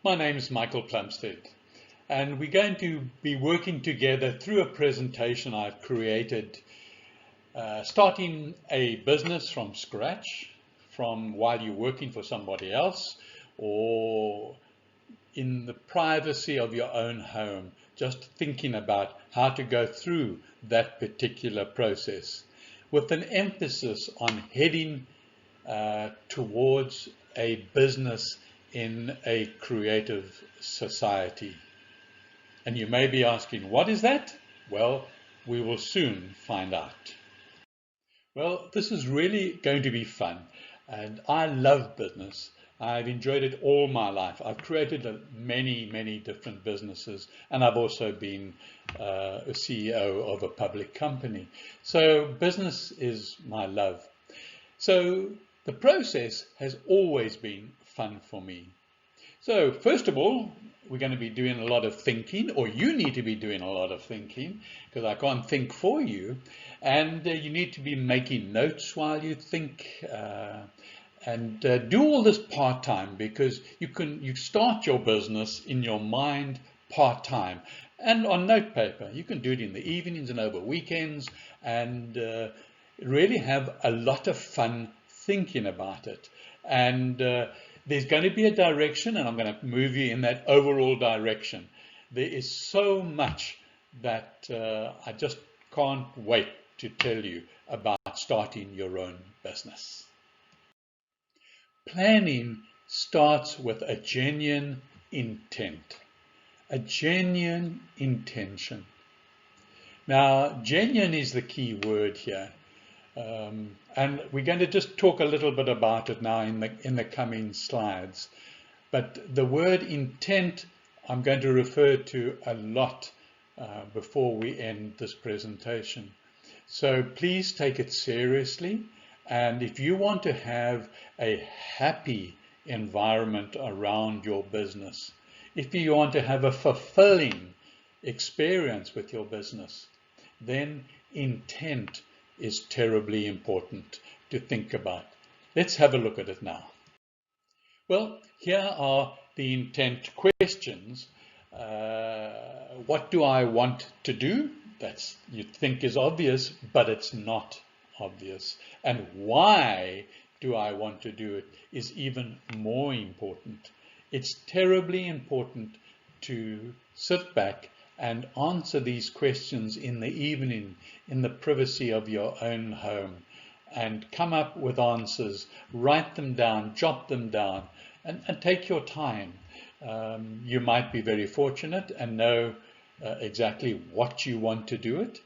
My name is Michael Plumstead, and we're going to be working together through a presentation I've created, starting a business from scratch, from while you're working for somebody else, or in the privacy of your own home, just thinking about how to go through that particular process, with an emphasis on heading towards a business in a creative society. And you may be asking, what is that? Well, we will soon find out. Well, this is really going to be fun, and I love business. I've enjoyed it all my life. I've created many different businesses, and I've also been a CEO of a public company. So business is my love. So the process has always been fun for me. So first of all, we're going to be doing a lot of thinking, or you need to be doing a lot of thinking, because I can't think for you. And you need to be making notes while you think, and do all this part-time, because you start your business in your mind part-time and on note paper. You can do it in the evenings and over weekends, and really have a lot of fun thinking about it. And there's going to be a direction, and I'm going to move you in that overall direction. There is so much that I just can't wait to tell you about starting your own business. Planning starts with a genuine intent, a genuine intention. Now, genuine is the key word here. And we're going to just talk a little bit about it now in the coming slides. But the word intent, I'm going to refer to a lot before we end this presentation. So please take it seriously. And if you want to have a happy environment around your business, if you want to have a fulfilling experience with your business, then intent is terribly important to think about. Let's have a look at it now. Well, here are the intent questions. What do I want to do? That's you'd think is obvious, but it's not obvious. And why do I want to do it is even more important. It's terribly important to sit back and answer these questions in the evening, in the privacy of your own home, and come up with answers, write them down, jot them down, and take your time. You might be very fortunate and know exactly what you want to do it,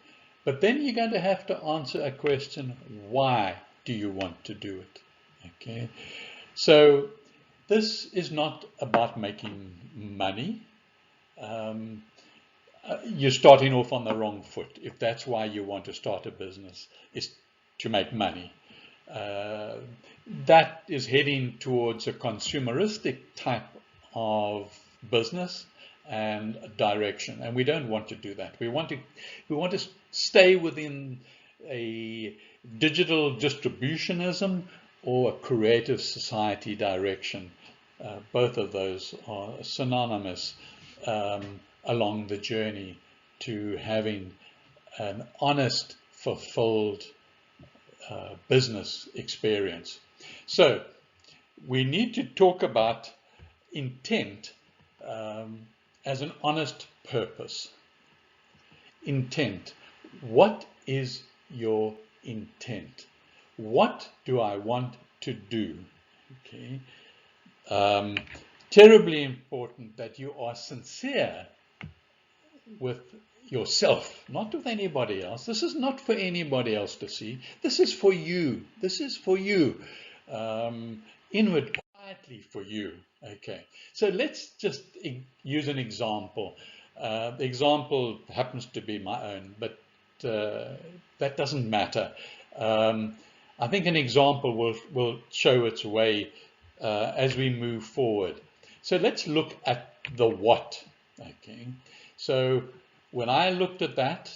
but then you're going to have to answer a question, why do you want to do it? Okay, so this is not about making money. You're starting off on the wrong foot if that's why you want to start a business, is to make money. That is heading towards a consumeristic type of business and direction, and we don't want to do that. We want to stay within a digital distributionism or a creative society direction. Both of those are synonymous along the journey to having an honest, fulfilled business experience. So we need to talk about intent as an honest purpose. Intent. What is your intent? What do I want to do? Okay. Terribly important that you are sincere with yourself, not with anybody else. This is not for anybody else to see. This is for you. This is for you. Inward, quietly for you. Okay. So let's just use an example. The example happens to be my own, but that doesn't matter. I think an example will show its way as we move forward. So let's look at the what. Okay. So when I looked at that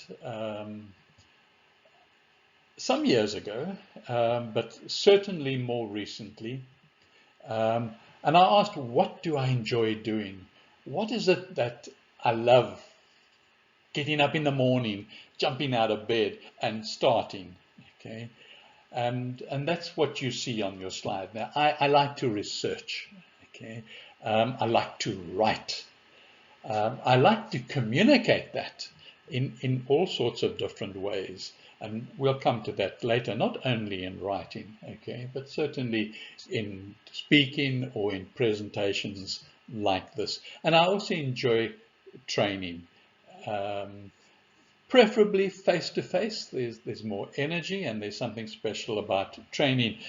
some years ago, but certainly more recently, And I asked, what do I enjoy doing? What is it that I love? Getting up in the morning, jumping out of bed and starting. Okay. And that's what you see on your slide. Now, I like to research. Okay. I like to write. I like to communicate that in all sorts of different ways. And we'll come to that later, not only in writing, okay, but certainly in speaking or in presentations like this. And I also enjoy training, preferably face-to-face. There's more energy, and there's something special about training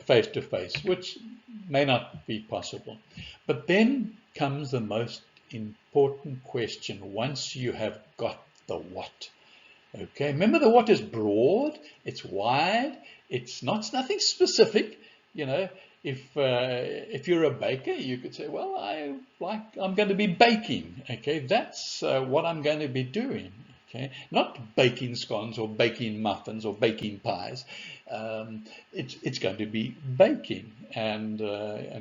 face-to-face, which may not be possible. But then comes the most important question once you have got the what. Okay, remember the what is broad, it's wide, it's nothing specific. You know, if you're a baker, you could say, well, I'm going to be baking. Okay, that's what I'm going to be doing. Okay, not baking scones or baking muffins or baking pies. It's going to be baking, and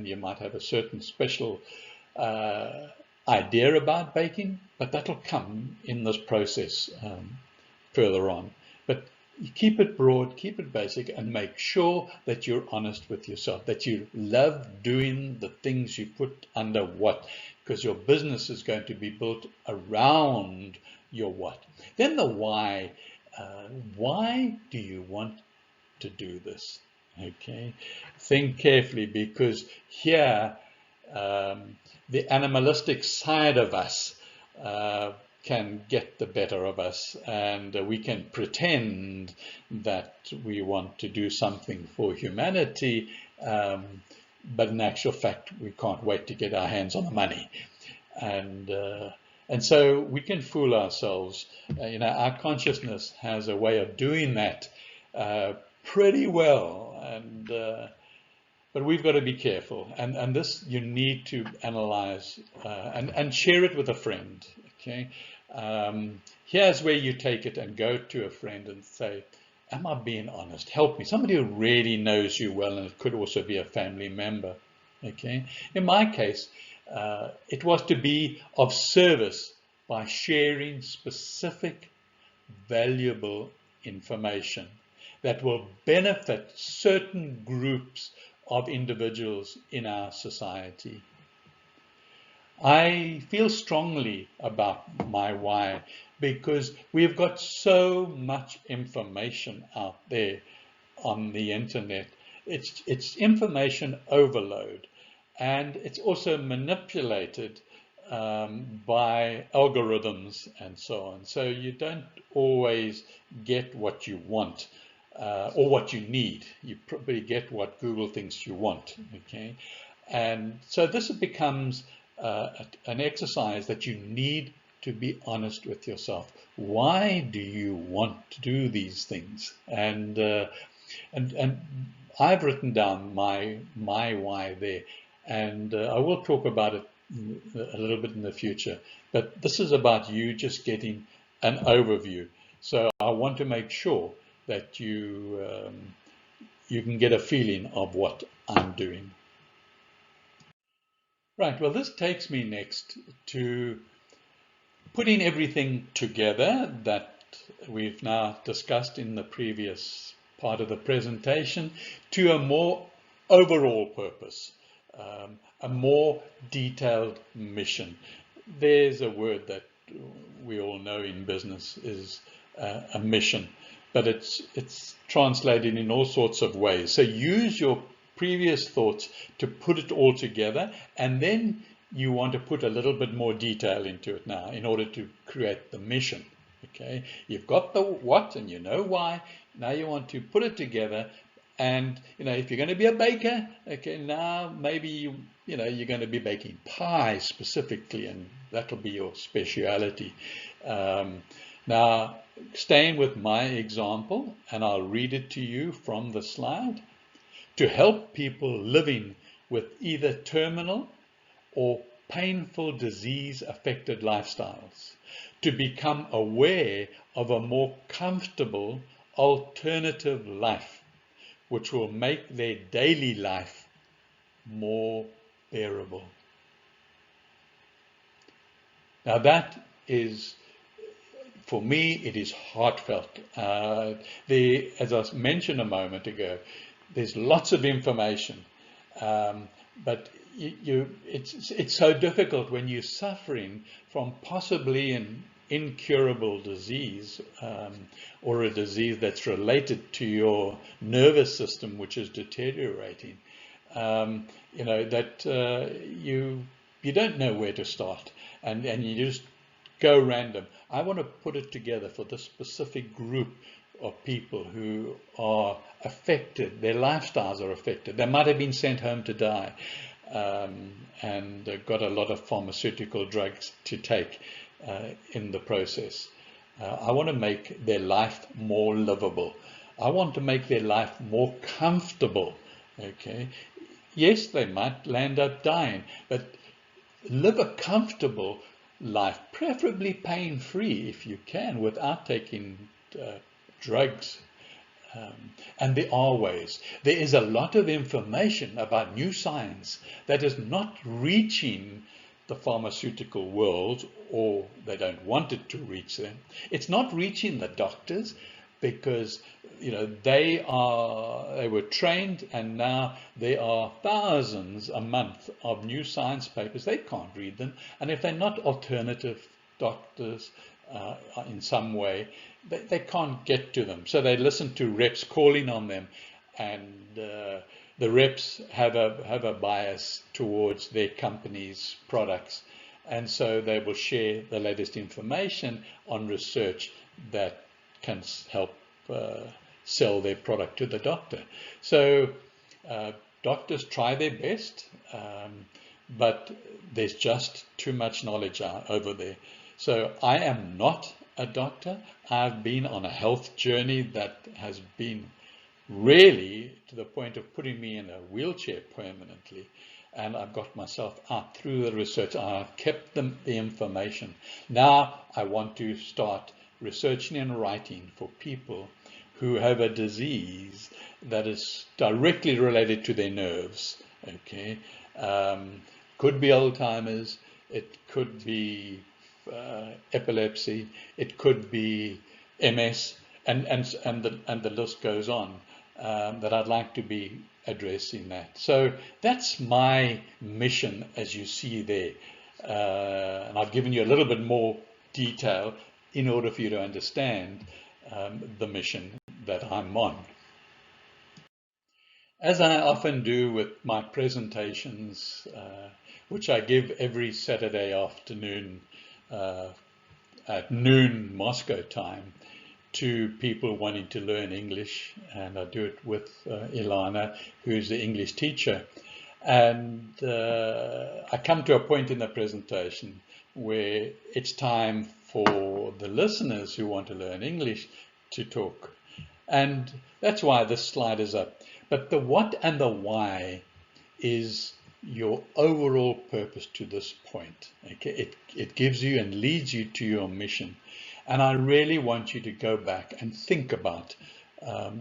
you might have a certain special idea about baking, but that'll come in this process further on. But you keep it broad, keep it basic, and make sure that you're honest with yourself, that you love doing the things you put under what, because your business is going to be built around your what. Then the why. Why do you want to do this? Okay, think carefully, because here the animalistic side of us can get the better of us, and we can pretend that we want to do something for humanity, but in actual fact we can't wait to get our hands on the money, and so we can fool ourselves. You know, our consciousness has a way of doing that pretty well, and but we've got to be careful, and this you need to analyze and share it with a friend. Okay, here's where you take it and go to a friend and say, am I being honest? Help me. Somebody who really knows you well, and it could also be a family member. Okay, in my case, it was to be of service by sharing specific, valuable information that will benefit certain groups of individuals in our society. I feel strongly about my why because we've got so much information out there on the internet. It's information overload, and it's also manipulated by algorithms and so on. So you don't always get what you want or what you need. You probably get what Google thinks you want. Okay, and so this becomes an exercise that you need to be honest with yourself. Why do you want to do these things? And I've written down my why there, and I will talk about it a little bit in the future. But this is about you just getting an overview. So I want to make sure that you can get a feeling of what I'm doing. Right, well, this takes me next to putting everything together that we've now discussed in the previous part of the presentation to a more overall purpose, a more detailed mission. There's a word that we all know in business is a mission, but it's translated in all sorts of ways. So use your previous thoughts to put it all together, and then you want to put a little bit more detail into it now in order to create the mission. Okay, you've got the what and you know why. Now you want to put it together, and if you're going to be a baker, okay, now maybe you're going to be baking pie specifically, and that'll be your speciality. Now, staying with my example, and I'll read it to you from the slide. To help people living with either terminal or painful disease-affected lifestyles to become aware of a more comfortable alternative life, which will make their daily life more bearable. Now that is, for me, it is heartfelt. As I mentioned a moment ago, there's lots of information, but it's so difficult when you're suffering from possibly an incurable disease, or a disease that's related to your nervous system, which is deteriorating. That you don't know where to start, and you just go random. I want to put it together for this specific group of people who are affected. Their lifestyles are affected. They might have been sent home to die, and they've got a lot of pharmaceutical drugs to take in the process. I want to make their life more livable. I want to make their life more comfortable. Okay, yes, they might land up dying, but live a comfortable life, preferably pain-free if you can, without taking drugs. And there are ways. There is a lot of information about new science that is not reaching the pharmaceutical world, or they don't want it to reach them. It's not reaching the doctors because they were trained, and now there are thousands a month of new science papers. They can't read them, and if they're not alternative doctors in some way, they can't get to them. So they listen to reps calling on them, and the reps have a bias towards their company's products, and so they will share the latest information on research that can help sell their product to the doctor. So doctors try their best, but there's just too much knowledge over there. So I am not a doctor. I've been on a health journey that has been really to the point of putting me in a wheelchair permanently, and I've got myself out through the research. I've kept the information. Now I want to start researching and writing for people who have a disease that is directly related to their nerves. Okay, could be Alzheimer's, it could be epilepsy, it could be MS, and the list goes on. That I'd like to be addressing that. So that's my mission, as you see there, and I've given you a little bit more detail in order for you to understand the mission that I'm on. As I often do with my presentations, which I give every Saturday afternoon at noon Moscow time, to people wanting to learn English, and I do it with Ilana, who's the English teacher. And I come to a point in the presentation where it's time for the listeners who want to learn English to talk. And that's why this slide is up. But the what and the why is your overall purpose to this point. Okay? It gives you and leads you to your mission. And I really want you to go back and think about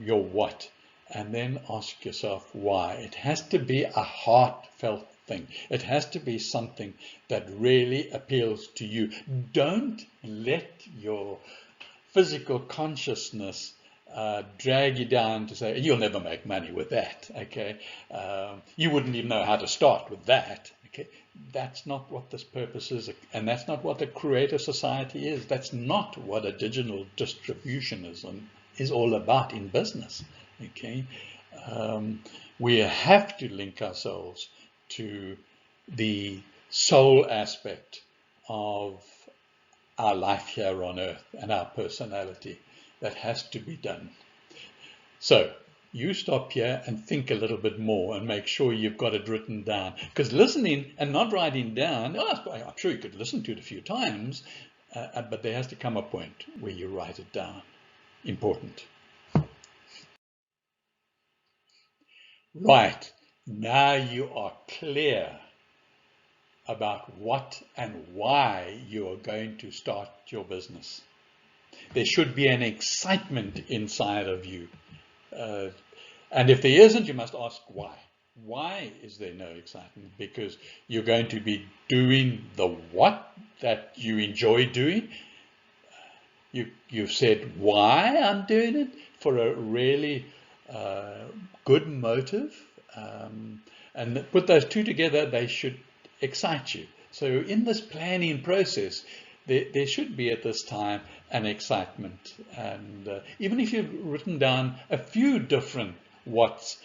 your what, and then ask yourself why. It has to be a heartfelt thing. It has to be something that really appeals to you. Don't let your physical consciousness drag you down to say, you'll never make money with that. Okay, you wouldn't even know how to start with that. Okay, that's not what this purpose is, and that's not what the Creator Society is. That's not what a digital distributionism is all about in business. Okay, we have to link ourselves to the soul aspect of our life here on earth and our personality. That has to be done. So you stop here and think a little bit more and make sure you've got it written down. Because listening and not writing down, I'm sure you could listen to it a few times, but there has to come a point where you write it down. Important. Right, now you are clear about what and why you are going to start your business. There should be an excitement inside of you. And if there isn't, you must ask why. Why is there no excitement? Because you're going to be doing the what that you enjoy doing. You've said why I'm doing it for a really good motive, and put those two together, they should excite you. So in this planning process, there should be at this time an excitement, and even if you've written down a few different whats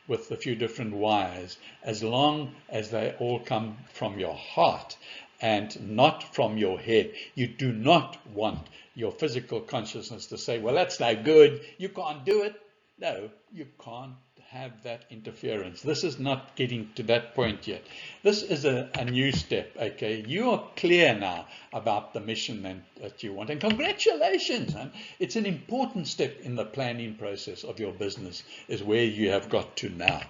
with a few different whys, as long as they all come from your heart and not from your head. You do not want your physical consciousness to say, well, that's no good, you can't do it. No, you can't have that interference. This is not getting to that point yet. This is a new step, okay? You are clear now about the mission that you want, and congratulations, man. It's an important step in the planning process of your business, is where you have got to now.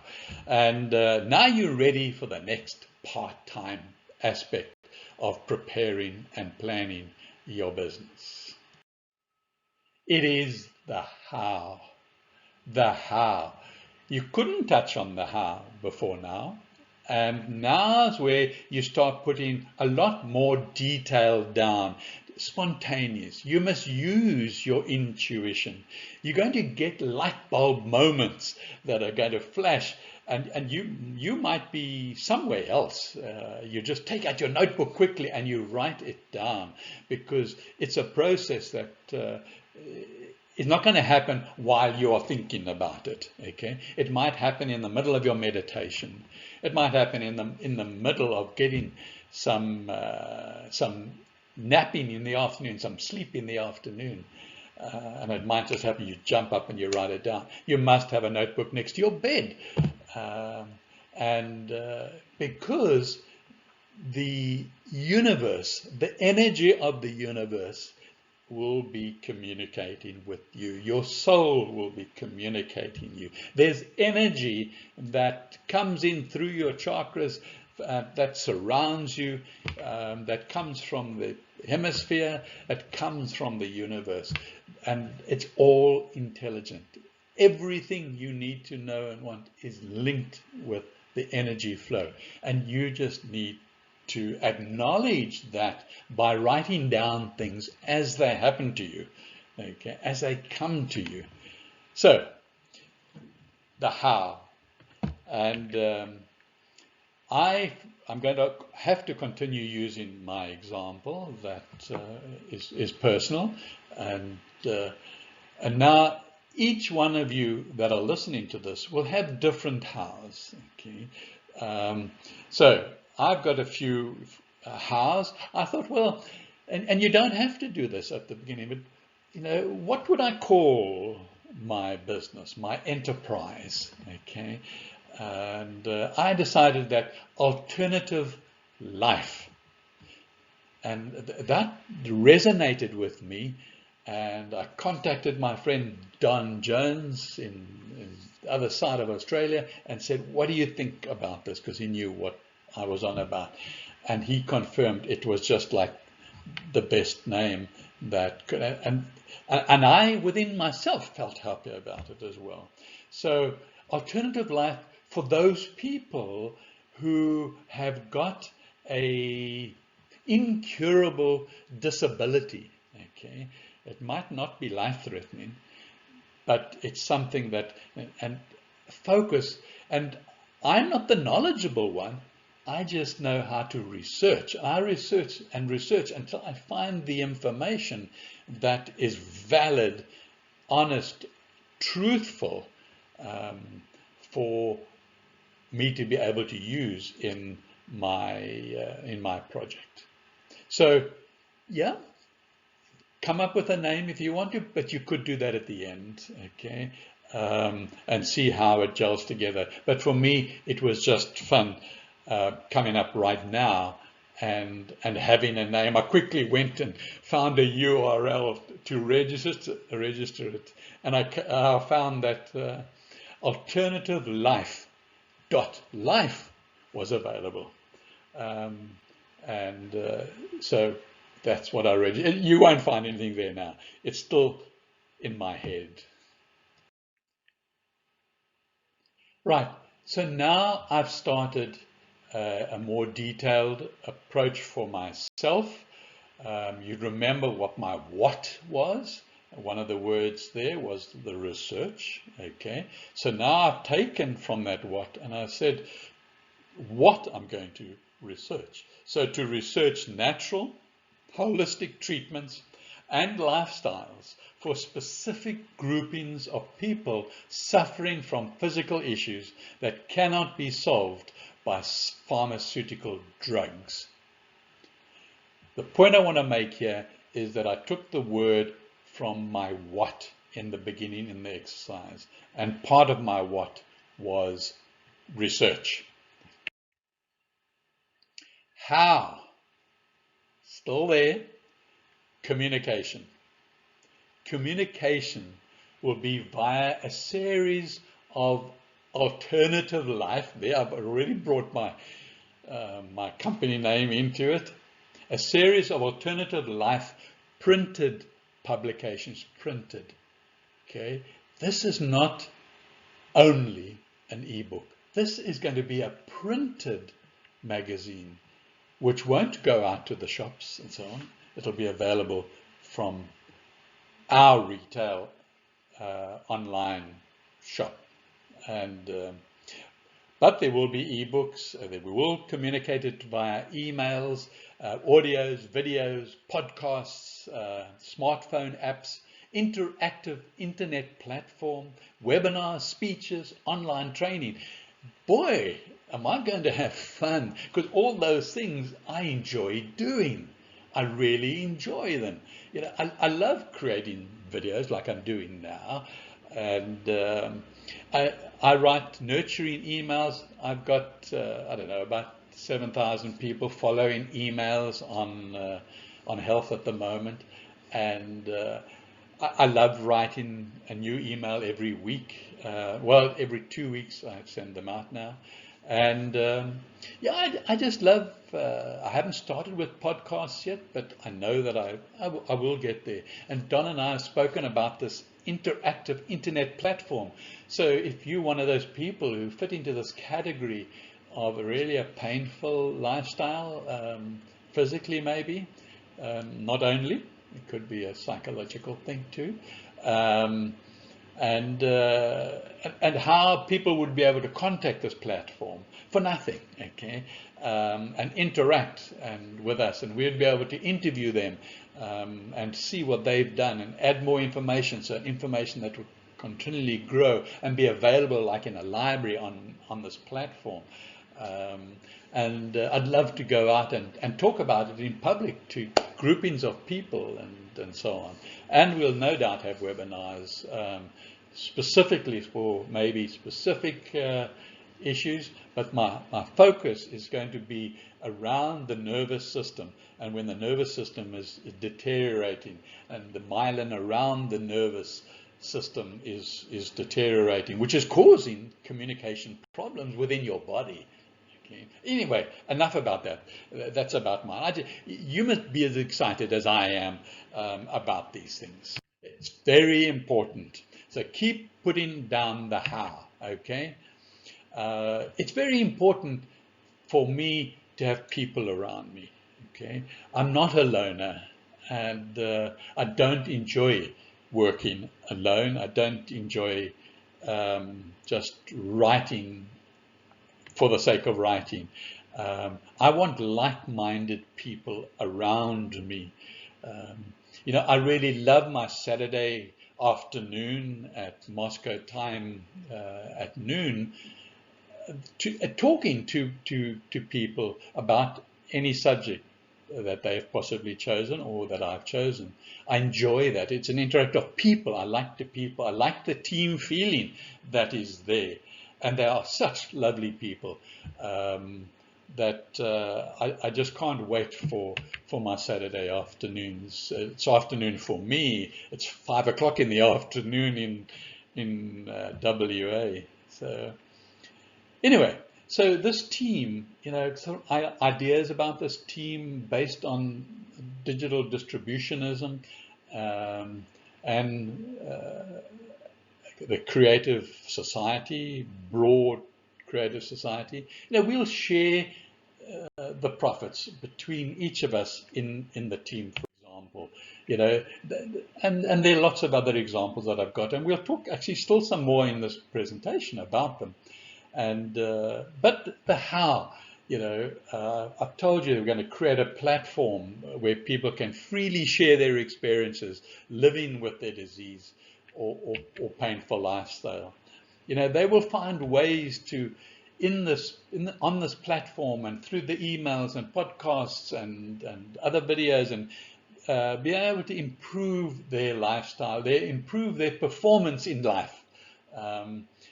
And now you're ready for the next part-time aspect of preparing and planning your business. It is the how. The how. You couldn't touch on the how before now, and now is where you start putting a lot more detail down. Spontaneous. You must use your intuition. You're going to get light bulb moments that are going to flash, and you might be somewhere else. You just take out your notebook quickly and you write it down, because it's a process that it's not going to happen while you are thinking about it. Okay, it might happen in the middle of your meditation. It might happen in the middle of getting some napping in the afternoon, some sleep in the afternoon, and it might just happen you jump up and you write it down. You must have a notebook next to your bed, because the universe, the energy of the universe, will be communicating with you. Your soul will be communicating you. There's energy that comes in through your chakras, that surrounds you, that comes from the hemisphere, that comes from the universe, and it's all intelligent. Everything you need to know and want is linked with the energy flow, and you just need to acknowledge that by writing down things as they happen to you, okay, as they come to you. So, the how. And I'm going to have to continue using my example that is personal. And now each one of you that are listening to this will have different hows. Okay, so I've got a few hows. I thought, well, and you don't have to do this at the beginning, but you know, what would I call my business, my enterprise? Okay, and I decided that alternative life, and that resonated with me. And I contacted my friend Don Jones in the other side of Australia and said, what do you think about this? Because he knew what I was on about. And he confirmed it was just like the best name that could, and I within myself felt happy about it as well. So alternative life for those people who have got a incurable disability. Okay, it might not be life-threatening, but it's something that, and focus, and I'm not the knowledgeable one. I just know how to research. I research and research until I find the information that is valid, honest, truthful, for me to be able to use in my project. So, yeah, come up with a name if you want to, but you could do that at the end, okay, and see how it gels together. But for me, it was just fun. Coming up right now and having a name. I quickly went and found a URL to register it, and I found that alternativeLife.life was available, so that's what I registered. You won't find anything there now. It's still in my head. Right. So now I've started a more detailed approach for myself. You remember what my what was? One of the words there was the research. Okay, so now I've taken from that what and I said what I'm going to research. So to research natural, holistic treatments and lifestyles for specific groupings of people suffering from physical issues that cannot be solved by pharmaceutical drugs. The point I want to make here is that I took the word from my what in the beginning in the exercise, and part of my what was research. How? Still there. Communication. Communication will be via a series of alternative life. There, I've already brought my company name into it. A series of alternative life printed publications, printed. Okay, this is not only an ebook. This is going to be a printed magazine, which won't go out to the shops and so on. It'll be available from our retail online shop, and but there will be ebooks. We will communicate it via emails, audios, videos, podcasts, smartphone apps, interactive internet platform, webinars, speeches, online training. Boy, am I going to have fun, because all those things I enjoy doing. I really enjoy them. You know, I love creating videos like I'm doing now, and I write nurturing emails. I've got I don't know, about 7,000 people following emails on health at the moment, and I love writing a new email every week. Well, every 2 weeks I send them out now. And yeah, I just love, I haven't started with podcasts yet, but I know that I will get there. And Don and I have spoken about this interactive internet platform. So if you're one of those people who fit into this category of really a painful lifestyle, physically maybe, not only, it could be a psychological thing too, and how people would be able to contact this platform for nothing, okay, and interact with us, and we'd be able to interview them and see what they've done and add more information, so information that would continually grow and be available like in a library on this platform. And I'd love to go out and talk about it in public to groupings of people and so on. And we'll no doubt have webinars specifically for maybe specific issues, but my focus is going to be around the nervous system, and when the nervous system is deteriorating and the myelin around the nervous system is deteriorating, which is causing communication problems within your body. Okay. Anyway, enough about that. That's about mine. You must be as excited as I am about these things. It's very important. So keep putting down the how, okay? It's very important for me to have people around me, okay? I'm not a loner, and I don't enjoy working alone. I don't enjoy just writing for the sake of writing. I want like-minded people around me. You know, I really love my Saturday afternoon at Moscow time at noon, talking to people about any subject that they've possibly chosen or that I've chosen. I enjoy that. It's an interact of people. I like the people. I like the team feeling that is there. And they are such lovely people that I just can't wait for my Saturday afternoons. It's afternoon for me. It's 5 o'clock in the afternoon in WA. So anyway, so this team, you know, some ideas about this team based on digital distributionism and the creative society, broad Creative Society, we'll share the profits between each of us in the team, for example. And there are lots of other examples that I've got, and we'll talk actually still some more in this presentation about them. And but the how, I've told you we're going to create a platform where people can freely share their experiences living with their disease or painful lifestyle. They will find ways to, on this platform and through the emails and podcasts and other videos, and be able to improve their lifestyle, improve their performance in life.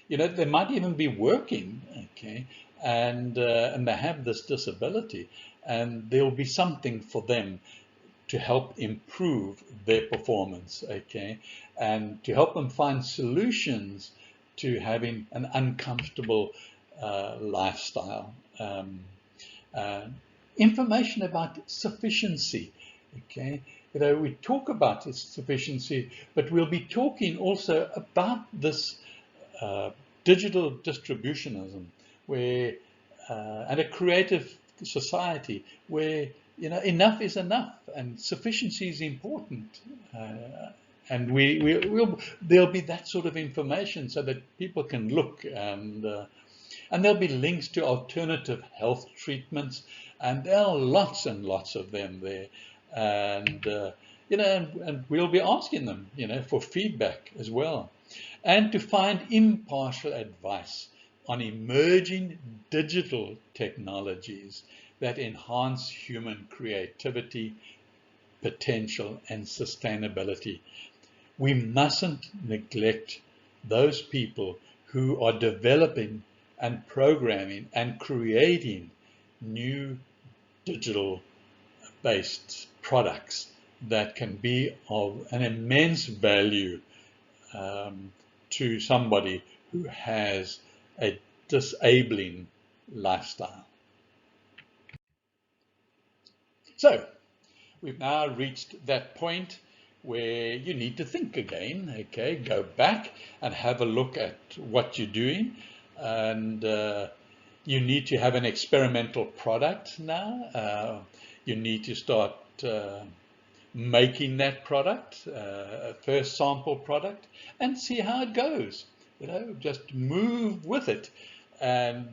They might even be working, okay, and they have this disability, and there'll be something for them to help improve their performance, okay, and to help them find solutions to having an uncomfortable lifestyle. Information about sufficiency, okay. We talk about sufficiency, but we'll be talking also about this digital distributionism, where and a creative society where enough is enough and sufficiency is important, and there'll be that sort of information so that people can look, and there'll be links to alternative health treatments, and there are lots and lots of them there, and and we'll be asking them for feedback as well, and to find impartial advice on emerging digital technologies that enhance human creativity, potential, and sustainability. We mustn't neglect those people who are developing and programming and creating new digital-based products that can be of an immense value to somebody who has a disabling lifestyle. So we've now reached that point where you need to think again, okay, go back and have a look at what you're doing, and you need to have an experimental product now. You need to start making that product, a first sample product, and see how it goes. Just move with it, and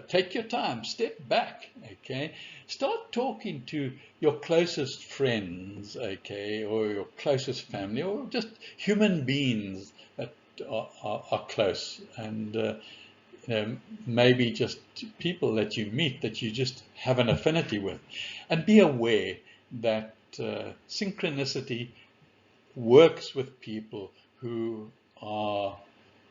take your time, step back, okay. Start talking to your closest friends, okay, or your closest family, or just human beings that are close, and maybe just people that you meet that you just have an affinity with, and be aware that synchronicity works with people who are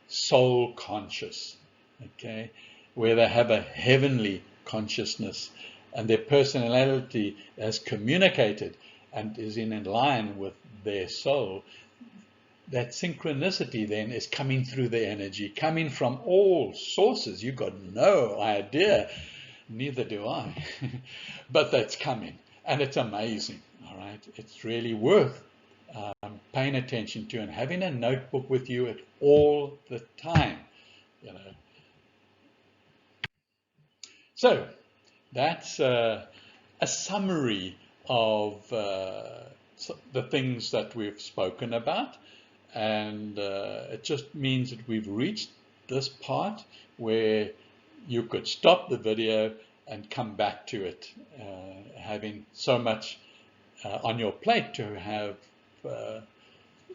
soul conscious, okay, where they have a heavenly consciousness and their personality has communicated and is in line with their soul. That synchronicity then is coming through the energy, coming from all sources. You've got no idea, neither do I, but that's coming, and it's amazing. All right, it's really worth paying attention to and having a notebook with you at all the time. So that's a summary of the things that we've spoken about, and it just means that we've reached this part where you could stop the video and come back to it, having so much on your plate to have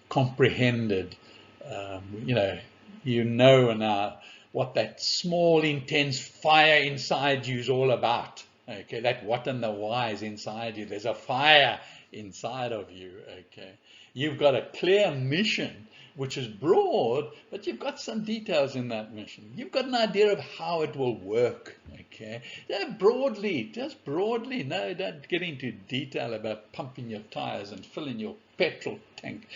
comprehended, now what that small intense fire inside you is all about. Okay, that what and the why is inside you. There's a fire inside of you. Okay, you've got a clear mission, which is broad, but you've got some details in that mission. You've got an idea of how it will work. Okay, broadly, just broadly. No, don't get into detail about pumping your tires and filling your petrol tank,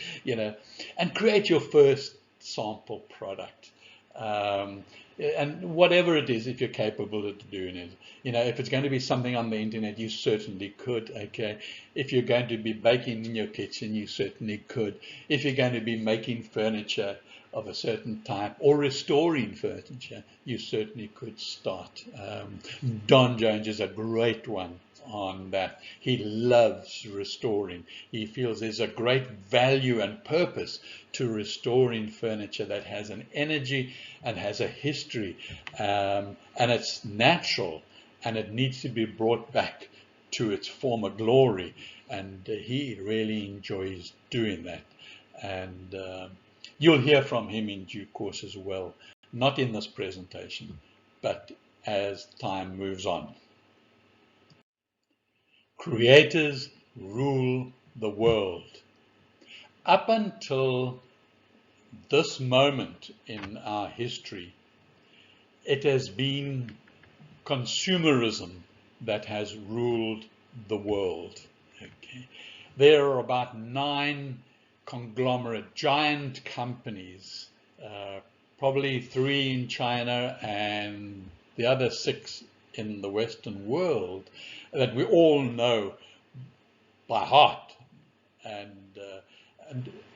and create your first sample product. And whatever it is, if you're capable of doing it, if it's going to be something on the internet, you certainly could. Okay, if you're going to be baking in your kitchen, you certainly could. If you're going to be making furniture of a certain type, or restoring furniture, you certainly could start. Don Jones is a great one on that. He loves restoring. He feels there's a great value and purpose to restoring furniture that has an energy and has a history, and it's natural, and it needs to be brought back to its former glory, and he really enjoys doing that. And you'll hear from him in due course as well, not in this presentation, but as time moves on. Creators rule the world. Up until this moment in our history, it has been consumerism that has ruled the world. Okay. There are about 9 conglomerate giant companies, probably 3 in China and the other 6 in the Western world, that we all know by heart. And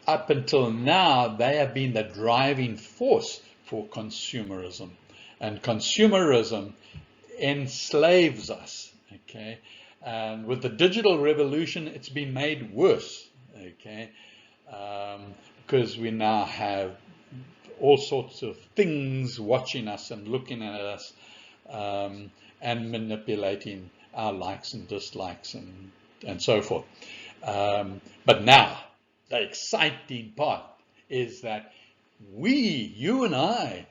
up until now, they have been the driving force for consumerism. And consumerism enslaves us. Okay. And with the digital revolution, it's been made worse. Okay. Because we now have all sorts of things watching us and looking at us, and manipulating our likes and dislikes and so forth. But now, the exciting part is that you and I,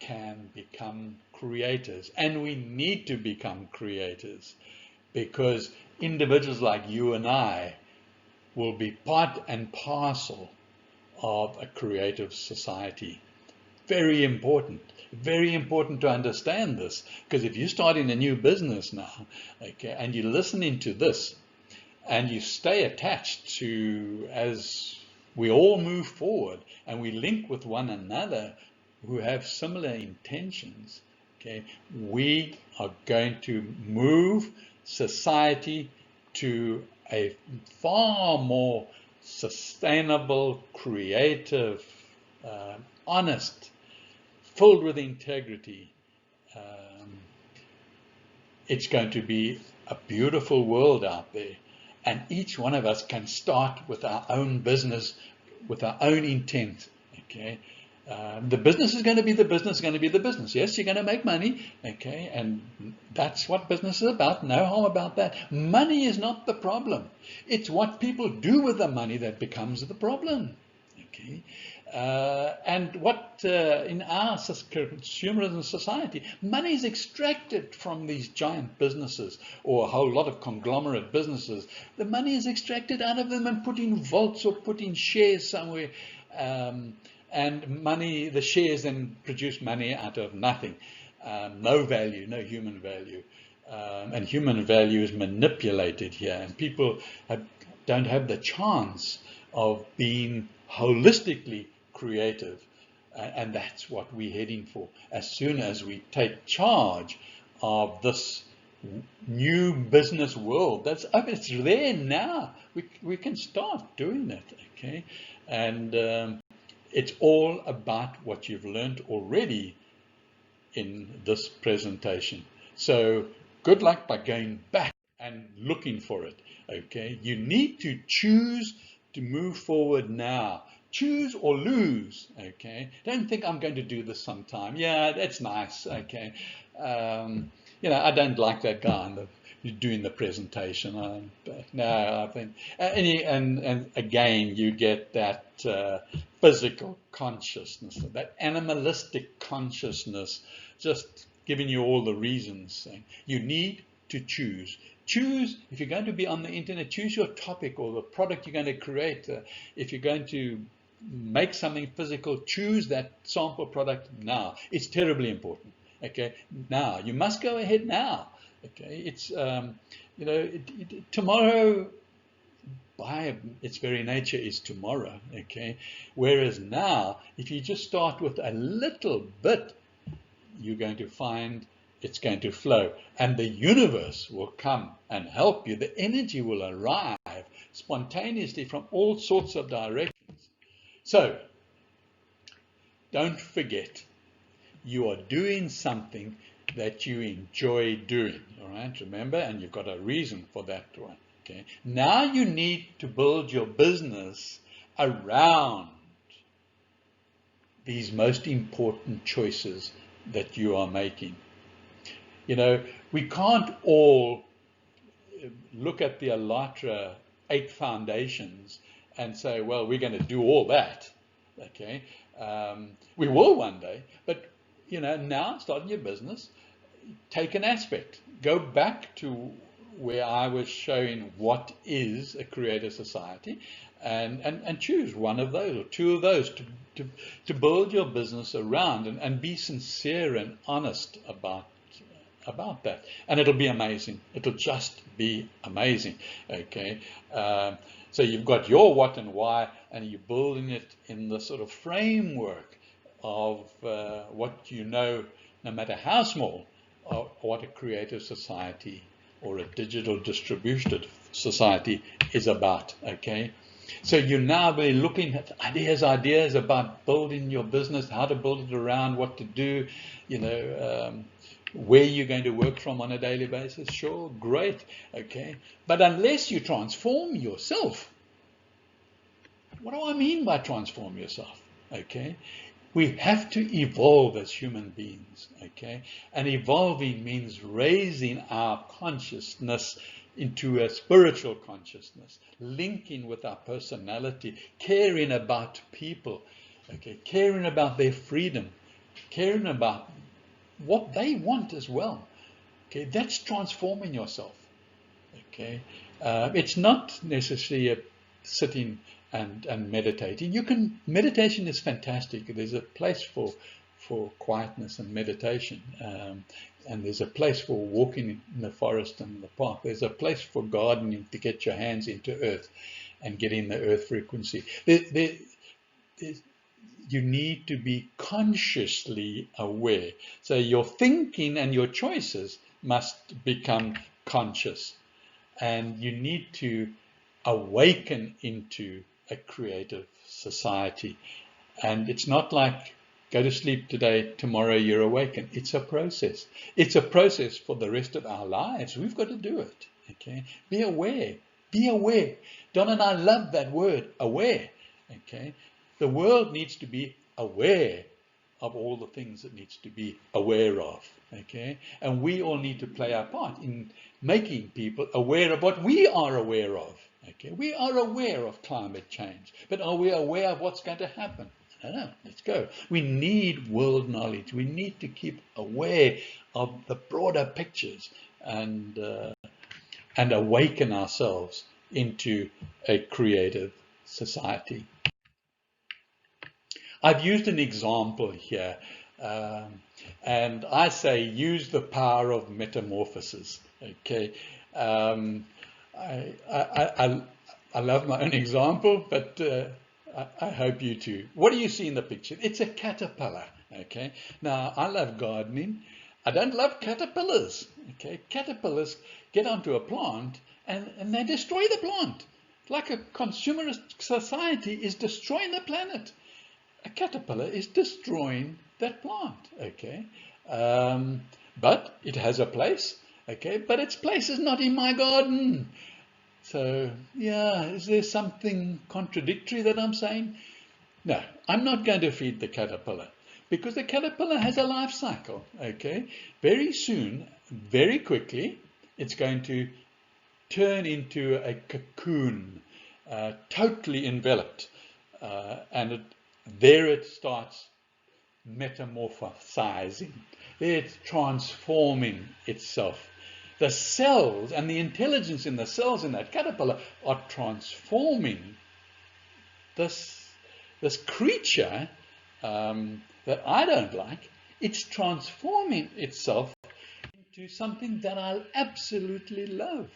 can become creators, and we need to become creators, because individuals like you and I will be part and parcel of a creative society. Very important to understand this, because if you're starting a new business now, okay, and you're listening to this, and you stay attached to, as we all move forward and we link with one another who have similar intentions, okay, we are going to move society to a far more sustainable, creative, honest, filled with integrity. It's going to be a beautiful world out there, and each one of us can start with our own business, with our own intent. Okay, the business is going to be the business. Yes, you're going to make money. Okay, and that's what business is about. No harm about that. Money is not the problem. It's what people do with the money that becomes the problem. Okay. And what in our consumerism society, money is extracted from these giant businesses, or a whole lot of conglomerate businesses. The money is extracted out of them and put in vaults or put in shares somewhere, and money, the shares then produce money out of nothing, no value, no human value, and human value is manipulated here, and people don't have the chance of being holistically creative, and that's what we're heading for. As soon as we take charge of this new business world that's open, it's there now. We can start doing that. Okay, and it's all about what you've learned already in this presentation. So good luck by going back and looking for it. Okay, you need to choose to move forward now. Choose or lose. Okay, don't think I'm going to do this sometime. Yeah, that's nice. Okay, I don't like that guy doing the presentation. No, I think and again you get that physical consciousness, that animalistic consciousness, just giving you all the reasons. Saying you need to choose. Choose, if you're going to be on the internet, choose your topic or the product you're going to create. If you're going to make something physical, choose that sample product now. It's terribly important. Okay, now you must go ahead now. Okay, it's tomorrow by its very nature is tomorrow. Okay, whereas now, if you just start with a little bit, you're going to find it's going to flow, and the universe will come and help you. The energy will arrive spontaneously from all sorts of directions. So don't forget, you are doing something that you enjoy doing, all right? Remember, and you've got a reason for that one, okay? Now you need to build your business around these most important choices that you are making. You know, we can't all look at the ALLATRA 8 foundations and say, well, we're going to do all that, okay? We will one day, but, you know, now starting your business, take an aspect. Go back to where I was showing what is a creative society, and choose one of those or two of those to build your business around, and be sincere and honest about that, and it'll be amazing. It'll just be amazing. Okay, so you've got your what and why, and you're building it in the sort of framework of what you know, no matter how small, what a creative society or a digital distributed society is about. Okay, so you're now really looking at ideas about building your business, how to build it around, what to do, you know, where you're going to work from on a daily basis. Sure, great, okay, but unless you transform yourself, what do I mean by transform yourself? Okay, we have to evolve as human beings, okay? And evolving means raising our consciousness into a spiritual consciousness, linking with our personality, caring about people, okay? Caring about their freedom, caring about what they want as well, okay? That's transforming yourself, okay? It's not necessarily sitting and meditating. Meditation is fantastic. There's a place for quietness and meditation, and there's a place for walking in the forest and the park. There's a place for gardening, to get your hands into earth and get in the earth frequency. You need to be consciously aware. So your thinking and your choices must become conscious, and you need to awaken into a creative society. And it's not like go to sleep today, tomorrow you're awakened. It's a process. It's a process for the rest of our lives. We've got to do it. Okay, be aware. Be aware. Don and I love that word, aware. Okay, the world needs to be aware of all the things it needs to be aware of. Okay, and we all need to play our part in making people aware of what we are aware of. Okay, we are aware of climate change, but are we aware of what's going to happen? I don't know. Let's go. We need world knowledge. We need to keep aware of the broader pictures and awaken ourselves into a creative society. I've used an example here, and I say use the power of metamorphosis. Okay. I love my own example, but I hope you too. What do you see in the picture? It's a caterpillar. Okay. Now, I love gardening. I don't love caterpillars. Okay. Caterpillars get onto a plant and they destroy the plant. Like a consumerist society is destroying the planet. A caterpillar is destroying that plant. Okay. But it has a place. Okay. But its place is not in my garden. So, yeah, is there something contradictory that I'm saying? No, I'm not going to feed the caterpillar, because the caterpillar has a life cycle, okay? Very soon, very quickly, it's going to turn into a cocoon, totally enveloped, and there it starts metamorphosizing. There it's transforming itself. The cells and the intelligence in the cells in that caterpillar are transforming this creature that I don't like. It's transforming itself into something that I absolutely love.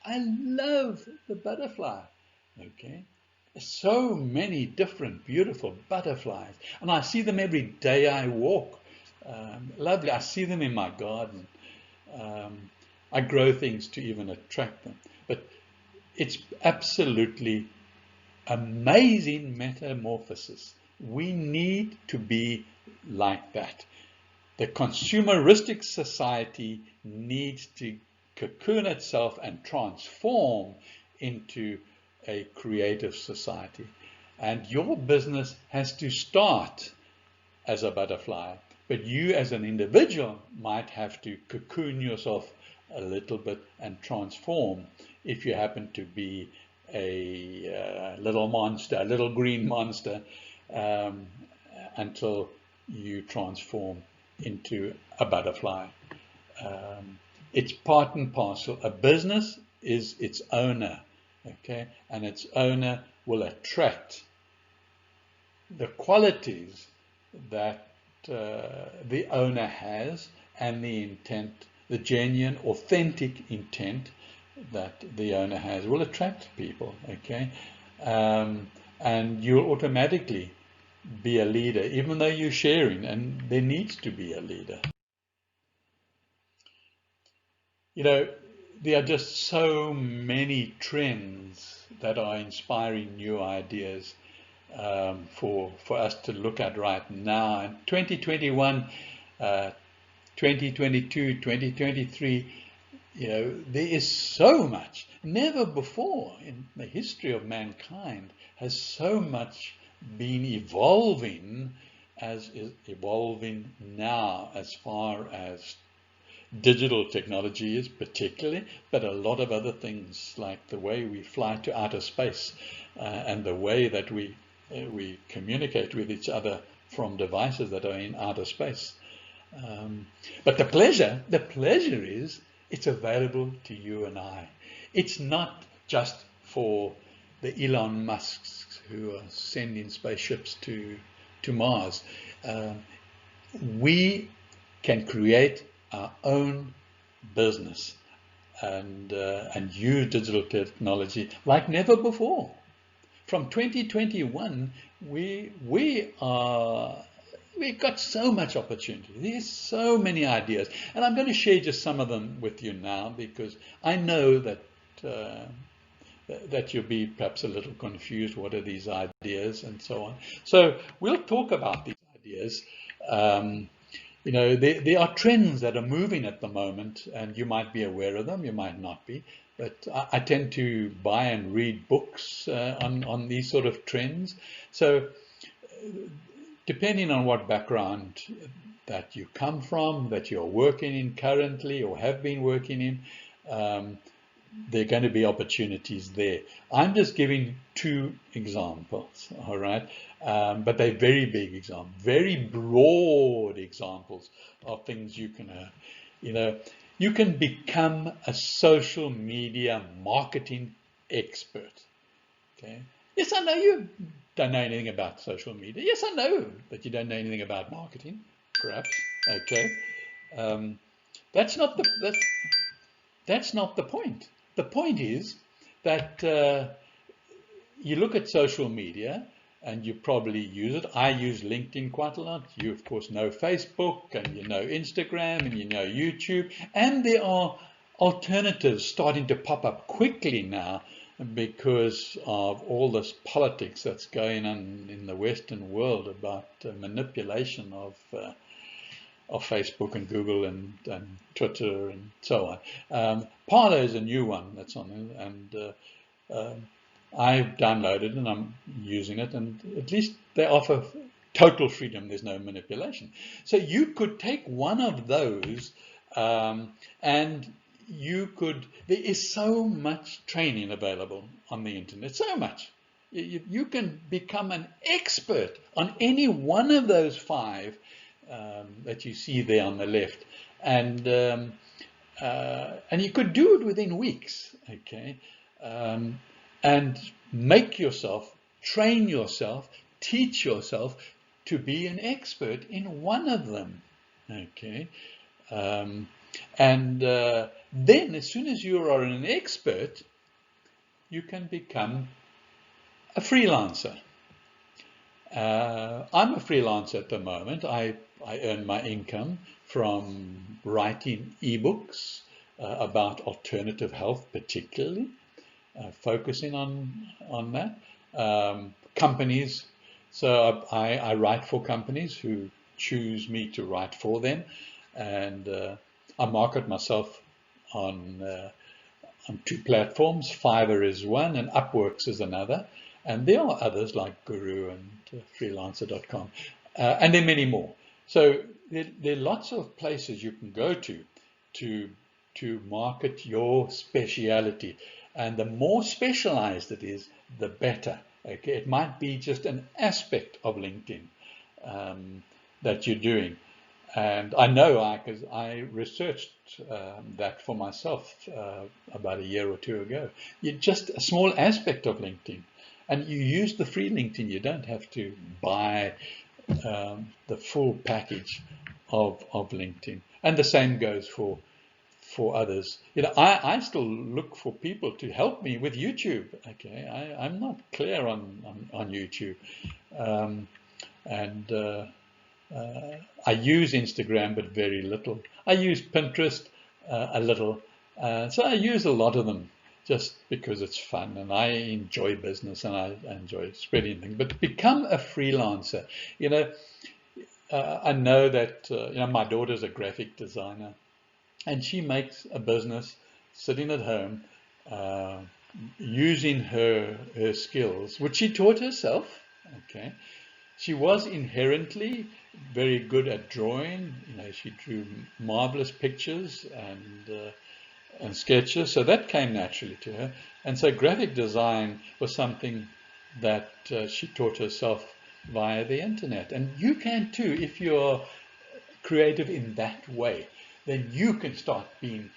I love the butterfly. Okay, so many different beautiful butterflies, and I see them every day I walk. Lovely. I see them in my garden. I grow things to even attract them. But it's absolutely amazing metamorphosis We need to be like that. The consumeristic society needs to cocoon itself and transform into a creative society. And your business has to start as a butterfly, but you as an individual might have to cocoon yourself a little bit and transform if you happen to be a little monster, a little green monster, until you transform into a butterfly. It's part and parcel. A business is its owner, okay, and its owner will attract the qualities that the owner has, and the intent, the genuine, authentic intent that the owner has will attract people, okay? And you'll automatically be a leader, even though you're sharing, and there needs to be a leader. You know, there are just so many trends that are inspiring new ideas for us to look at right now. In 2021, 2022, 2023, you know, there is so much. Never before in the history of mankind has so much been evolving as is evolving now, as far as digital technology is particularly, but a lot of other things like the way we fly to outer space and the way that we communicate with each other from devices that are in outer space. But the pleasure is it's available to you and I. It's not just for the Elon Musks who are sending spaceships to Mars. We can create our own business and use digital technology like never before. From 2021, we've got so much opportunity. There's so many ideas, and I'm going to share just some of them with you now, because I know that that you'll be perhaps a little confused. What are these ideas, and so on. So we'll talk about these ideas. You know, there are trends that are moving at the moment, and you might be aware of them, you might not be. But I tend to buy and read books on these sort of trends. So depending on what background that you come from, that you're working in currently or have been working in, there are going to be opportunities there. I'm just giving two examples, all right? But they're very big examples, very broad examples of things you can, you know, you can become a social media marketing expert, okay? Yes, I know you don't know anything about social media. Yes, I know that you don't know anything about marketing, perhaps, okay? That's not the point. The point is that you look at social media, and you probably use it. I use LinkedIn quite a lot. You, of course, know Facebook, and you know Instagram, and you know YouTube. And there are alternatives starting to pop up quickly now because of all this politics that's going on in the Western world about manipulation of Facebook and Google and Twitter and so on. Parler is a new one that's on, and I've downloaded and I'm using it, and at least they offer total freedom. There's no manipulation. So you could take one of those and you could, there is so much training available on the internet, so much. You can become an expert on any one of those five that you see there on the left. And you could do it within weeks, okay? And make yourself, train yourself, teach yourself to be an expert in one of them, okay? Then as soon as you are an expert, you can become a freelancer. I'm a freelancer at the moment. I earn my income from writing ebooks about alternative health, particularly. Focusing on that. Companies So I write for companies who choose me to write for them, and I market myself on two platforms. Fiverr is one, and Upworks is another. And there are others like Guru and Freelancer.com, and there are many more. So there are lots of places you can go to market your speciality. And the more specialized it is, the better. Okay, it might be just an aspect of LinkedIn that you're doing. And I know because I researched that for myself about a year or two ago. You're just a small aspect of LinkedIn. And you use the free LinkedIn. You don't have to buy the full package of LinkedIn. And the same goes for others. I still look for people to help me with YouTube. Okay, I'm not clear on YouTube. And I use Instagram, but very little. I use Pinterest a little. So I use a lot of them just because it's fun, and I enjoy business, and I enjoy spreading things. But become a freelancer. I know that my daughter's a graphic designer, and she makes a business sitting at home using her skills, which she taught herself. Okay. She was inherently very good at drawing. She drew marvelous pictures and sketches, so that came naturally to her. And so graphic design was something that she taught herself via the internet. And you can too, if you're creative in that way. Then you can start being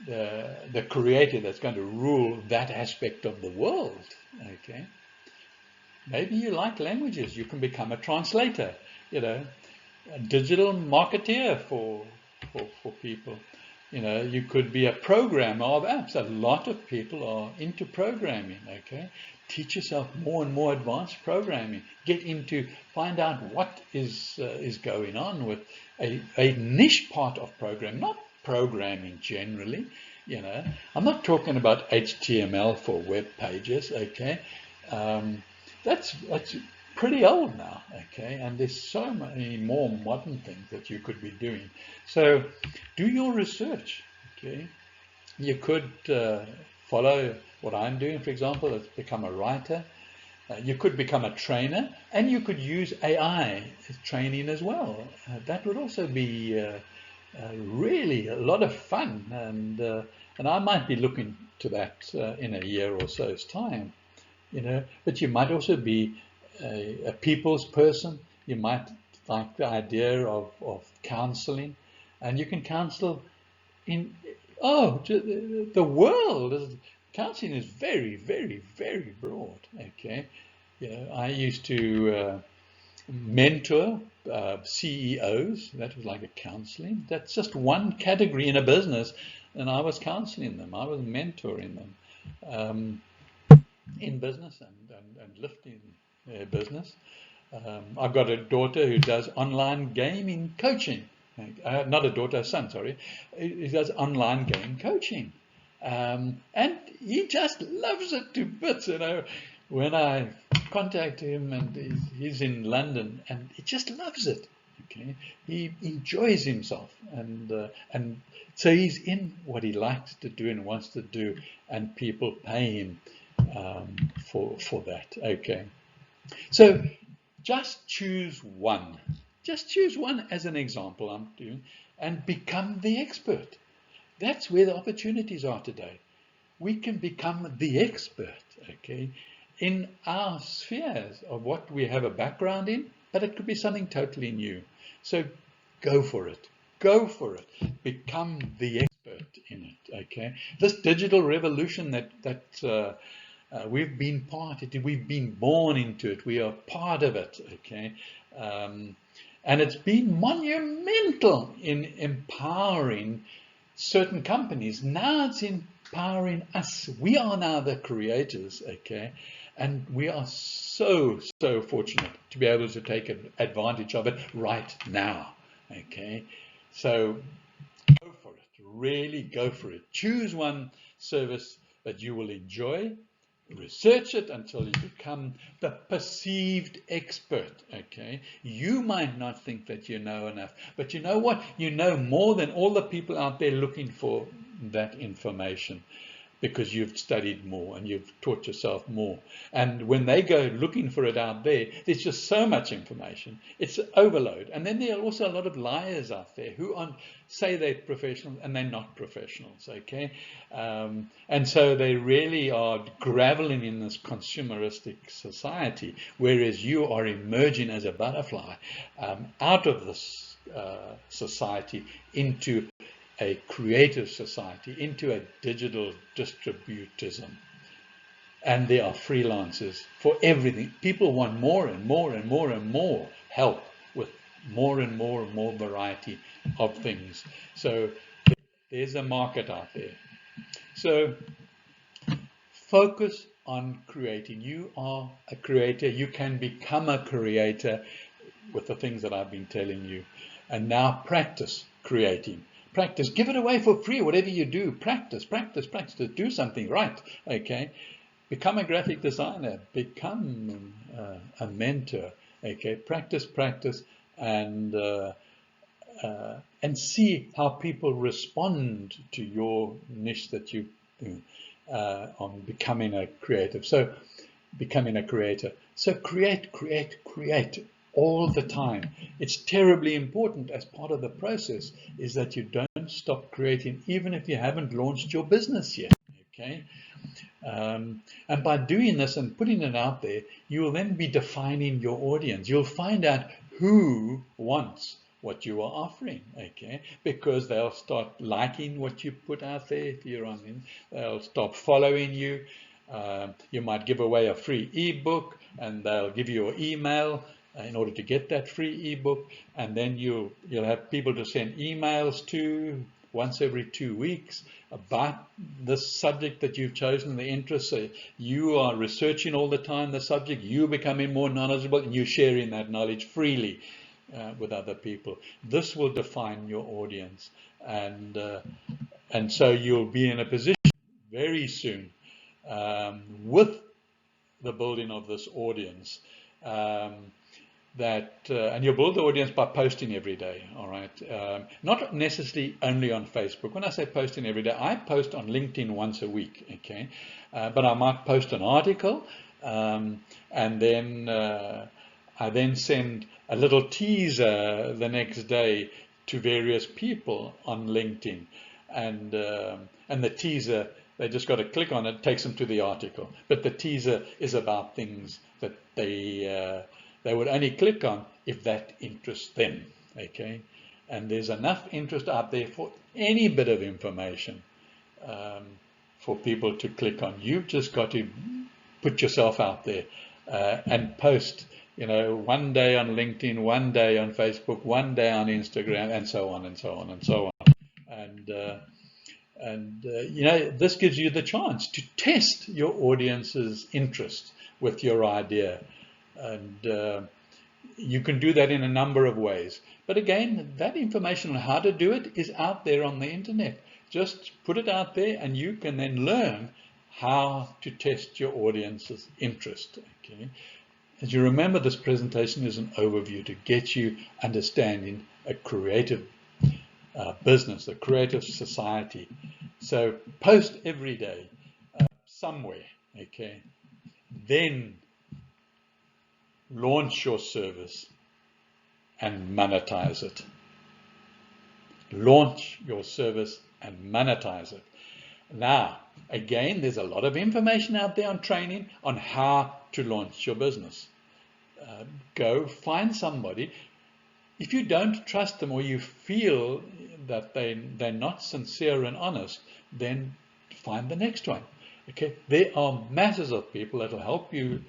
the creator that's going to rule that aspect of the world. Okay. Maybe you like languages. You can become a translator, a digital marketeer for people. You could be a programmer of apps. A lot of people are into programming. Okay, teach yourself more and more advanced programming. Find out what is going on with a niche part of programming, not programming generally. I'm not talking about HTML for web pages. Okay. That's pretty old now, okay? And there's so many more modern things that you could be doing. So do your research, okay? You could follow what I'm doing, for example, is become a writer. You could become a trainer, and you could use AI as training as well. That would also be really a lot of fun, and I might be looking to that in a year or so's time. But you might also be a people's person. You might like the idea of counseling, and you can counsel in the world. Counseling is very, very, very broad. Okay, I used to mentor CEOs. That was like a counseling. That's just one category in a business, and I was counseling them. I was mentoring them. In business and lifting their business. I've got a daughter who does online gaming coaching. Not a daughter, a son, sorry. He does online game coaching. And he just loves it to bits. When I contact him, and he's in London, and he just loves it. Okay, he enjoys himself, and so he's in what he likes to do and wants to do, and people pay him for that. Okay, so just choose one. Just choose one as an example I'm doing, and become the expert. That's where the opportunities are today. We can become the expert, okay, in our spheres of what we have a background in, but it could be something totally new. So go for it. Go for it. Become the expert in it, okay? This digital revolution that we've been part of it, we've been born into it, we are part of it, okay? And it's been monumental in empowering certain companies. Now it's empowering us. We are now the creators, okay? And we are so, so fortunate to be able to take advantage of it right now, okay? So go for it. Really go for it. Choose one service that you will enjoy, research it until you become the perceived expert. Okay, you might not think that you know enough, but you know what? You know more than all the people out there looking for that information, because you've studied more and you've taught yourself more. And when they go looking for it out there, there's just so much information. It's overload. And then there are also a lot of liars out there who say they're professionals and they're not professionals, okay? And so they really are graveling in this consumeristic society, whereas you are emerging as a butterfly out of this society into a creative society, into a digital distributism. And there are freelancers for everything. People want more and more and more and more help with more and more and more variety of things. So there's a market out there. So focus on creating. You are a creator. You can become a creator with the things that I've been telling you. And now practice creating. Practice, give it away for free, whatever you do. Practice, practice, practice. Do something right, okay? Become a graphic designer. Become a mentor, okay? Practice, practice, and see how people respond to your niche that you do on becoming a creative. So, becoming a creator. So create, create, create all the time. It's terribly important as part of the process is that you don't stop creating, even if you haven't launched your business yet, okay? And by doing this and putting it out there, you will then be defining your audience. You'll find out who wants what you are offering, okay? Because they'll start liking what you put out there. If you're on them, they'll stop following you. You might give away a free ebook, and they'll give you an email in order to get that free ebook, and then you'll have people to send emails to once every 2 weeks about this subject that you've chosen, the interest. So you are researching all the time the subject, you're becoming more knowledgeable, and you're sharing that knowledge freely with other people. This will define your audience, and so you'll be in a position very soon with the building of this audience, and you'll build the audience by posting every day, all right? Not necessarily only on Facebook. When I say posting every day, I post on LinkedIn once a week, okay? But I might post an article, and then I then send a little teaser the next day to various people on LinkedIn, and the teaser, they just got to click on it, takes them to the article. But the teaser is about things that they would only click on if that interests them, okay? And there's enough interest out there for any bit of information for people to click on. You've just got to put yourself out there and post, one day on LinkedIn, one day on Facebook, one day on Instagram, and so on and so on and so on. And this gives you the chance to test your audience's interest with your idea. And you can do that in a number of ways. But again, that information on how to do it is out there on the internet. Just put it out there, and you can then learn how to test your audience's interest. Okay? As you remember, this presentation is an overview to get you understanding a creative business, a creative society. So post every day somewhere, okay? Then launch your service and monetize it. Launch your service and monetize it. Now, again, there's a lot of information out there on training on how to launch your business. Go find somebody. If you don't trust them, or you feel that they're not sincere and honest, then find the next one. Okay, there are masses of people that will help you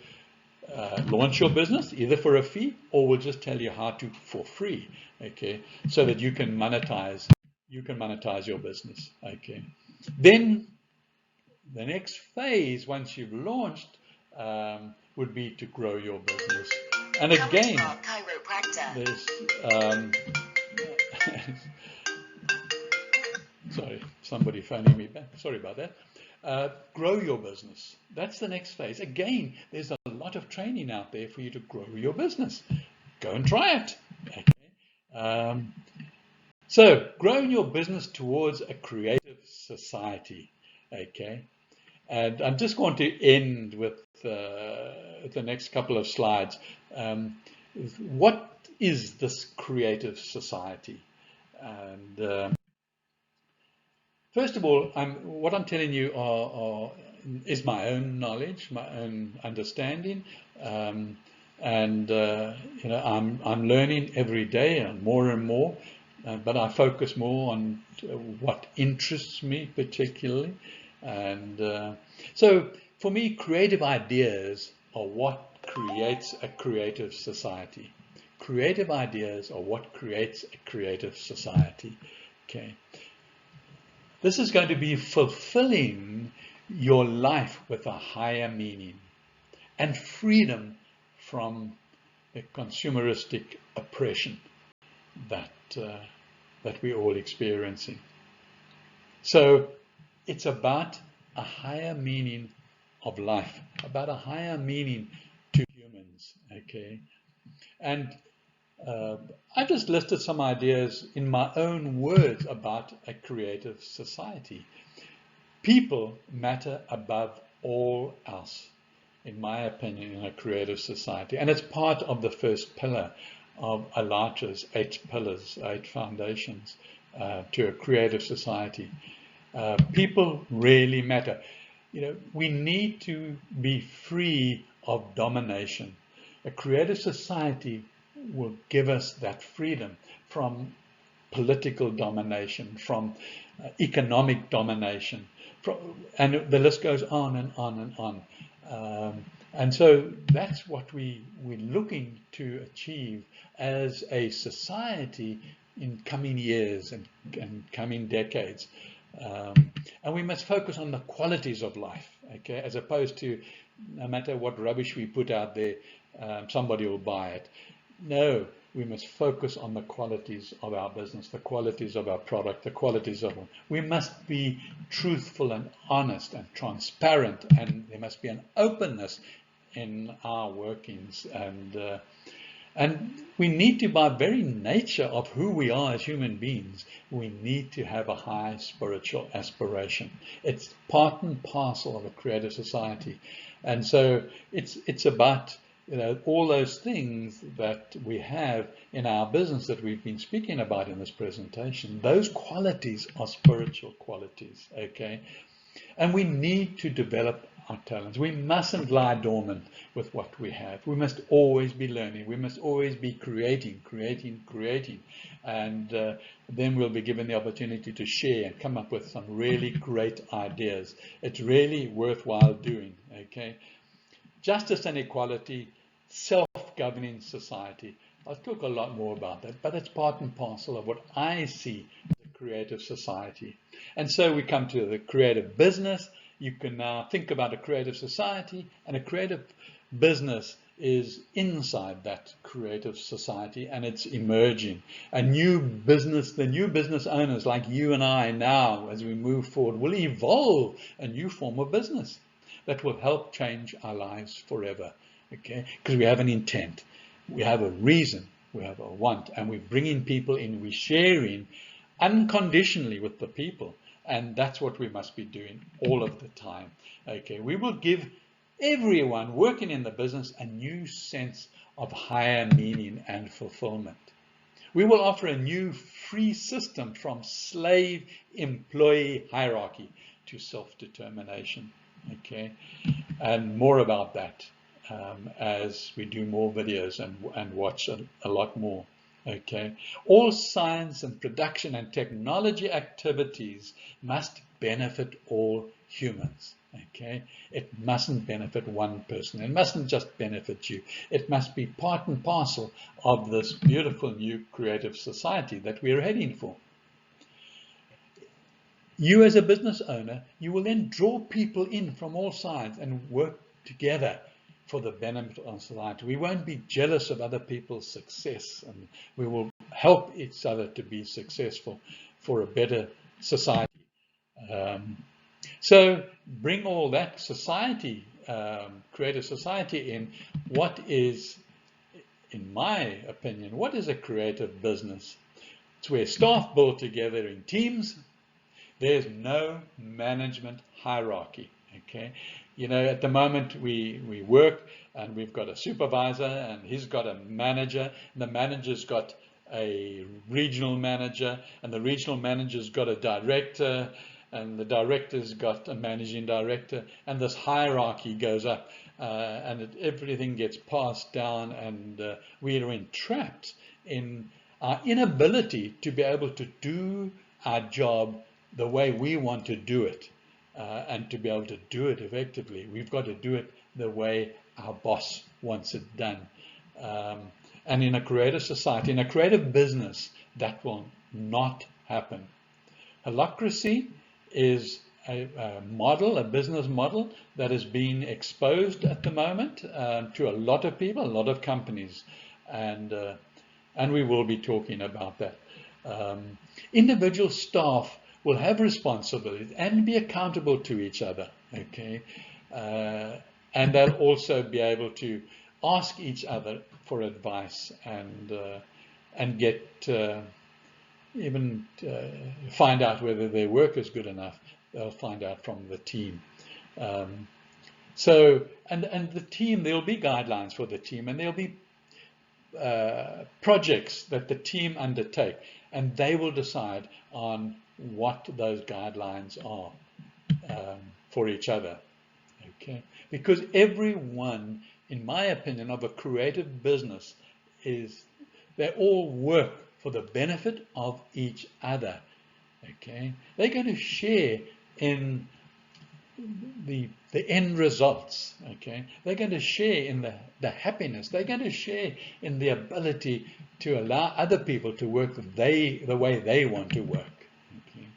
launch your business, either for a fee or will just tell you how to for free. Okay, so that you can monetize your business. Okay, then the next phase, once you've launched, would be to grow your business. And again, there's sorry, somebody phoning me back. Sorry about that. Grow your business. That's the next phase. Again, there's a lot of training out there for you to grow your business. Go and try it. Okay. So, growing your business towards a creative society. Okay. And I'm just going to end with the next couple of slides. What is this creative society? And first of all, what I'm telling you is my own knowledge, my own understanding, and I'm learning every day and more. But I focus more on what interests me particularly. And so for me, creative ideas are what creates a creative society. Creative ideas are what creates a creative society. Okay. This is going to be fulfilling your life with a higher meaning and freedom from the consumeristic oppression that we're all experiencing. So it's about a higher meaning of life, about a higher meaning to humans, okay? And I just listed some ideas in my own words about a creative society. People matter above all else, in my opinion, in a creative society. And it's part of the first pillar of ALLATRA's 8 pillars, 8 foundations to a creative society. People really matter. We need to be free of domination. A creative society will give us that freedom from political domination, from economic domination, and the list goes on and on and on. And so that's what we're looking to achieve as a society in coming years and coming decades. And we must focus on the qualities of life, okay, as opposed to no matter what rubbish we put out there, somebody will buy it. No, we must focus on the qualities of our business, the qualities of our product, the qualities of we must be truthful and honest and transparent, and there must be an openness in our workings, and we need to, by very nature of who we are as human beings, we need to have a high spiritual aspiration. It's part and parcel of a creative society. And so it's about all those things that we have in our business that we've been speaking about in this presentation. Those qualities are spiritual qualities, okay? And we need to develop our talents. We mustn't lie dormant with what we have. We must always be learning. We must always be creating. And then we'll be given the opportunity to share and come up with some really great ideas. It's really worthwhile doing, okay? Justice and equality, self-governing society. I'll talk a lot more about that, but it's part and parcel of what I see as a creative society. And so we come to the creative business. You can now think about a creative society, and a creative business is inside that creative society, and it's emerging. The new business owners like you and I now, as we move forward, will evolve a new form of business that will help change our lives forever, okay? Because we have an intent, we have a reason, we have a want, and we're bringing people in, we're sharing unconditionally with the people. And that's what we must be doing all of the time. Okay, we will give everyone working in the business a new sense of higher meaning and fulfillment. We will offer a new free system from slave-employee hierarchy to self-determination. Okay, and more about that as we do more videos and watch a lot more. Okay, all science and production and technology activities must benefit all humans. Okay, it mustn't benefit one person. It mustn't just benefit you. It must be part and parcel of this beautiful new creative society that we're heading for. You as a business owner, you will then draw people in from all sides and work together for the benefit of society. We won't be jealous of other people's success, and we will help each other to be successful for a better society. So bring all that society, create a society in what is, in my opinion, what is a creative business? It's where staff build together in teams. There's no management hierarchy. Okay, at the moment we work and we've got a supervisor and he's got a manager, and the manager's got a regional manager, and the regional manager's got a director, and the director's got a managing director, and this hierarchy goes up, and everything gets passed down, and we are entrapped in our inability to be able to do our job the way we want to do it, and to be able to do it effectively, we've got to do it the way our boss wants it done. And in a creative society, in a creative business, that will not happen. Holacracy is a model, a business model that is being exposed at the moment to a lot of people, a lot of companies, and we will be talking about that. Individual staff will have responsibilities and be accountable to each other, okay? And they'll also be able to ask each other for advice and get even find out whether their work is good enough. They'll find out from the team. So the team, there'll be guidelines for the team, and there'll be projects that the team undertake, and they will decide on what those guidelines are for each other. Okay, because everyone, in my opinion, of a creative business they all work for the benefit of each other. Okay, they're going to share in the end results. Okay, they're going to share in the happiness. They're going to share in the ability to allow other people to work the way they want to work. Okay.